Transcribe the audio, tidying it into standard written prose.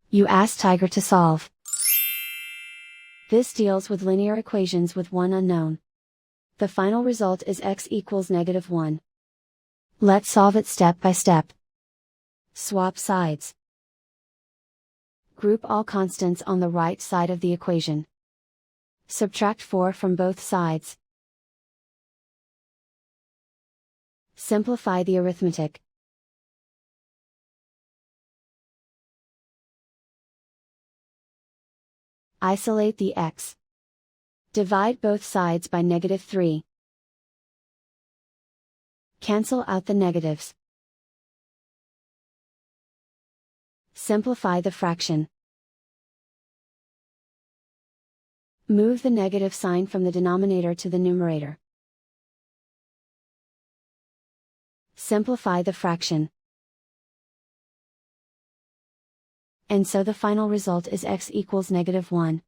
You ask Tiger to solve. This deals with linear equations with one unknown. The final result is x equals -1. Let's solve it step by step. Swap sides. Group all constants on the right side of the equation. Subtract 4 from both sides. Simplify the arithmetic. Isolate the x. Divide both sides by -3. Cancel out the negatives. Simplify the fraction. Move the negative sign from the denominator to the numerator. Simplify the fraction. And so the final result is x equals -1.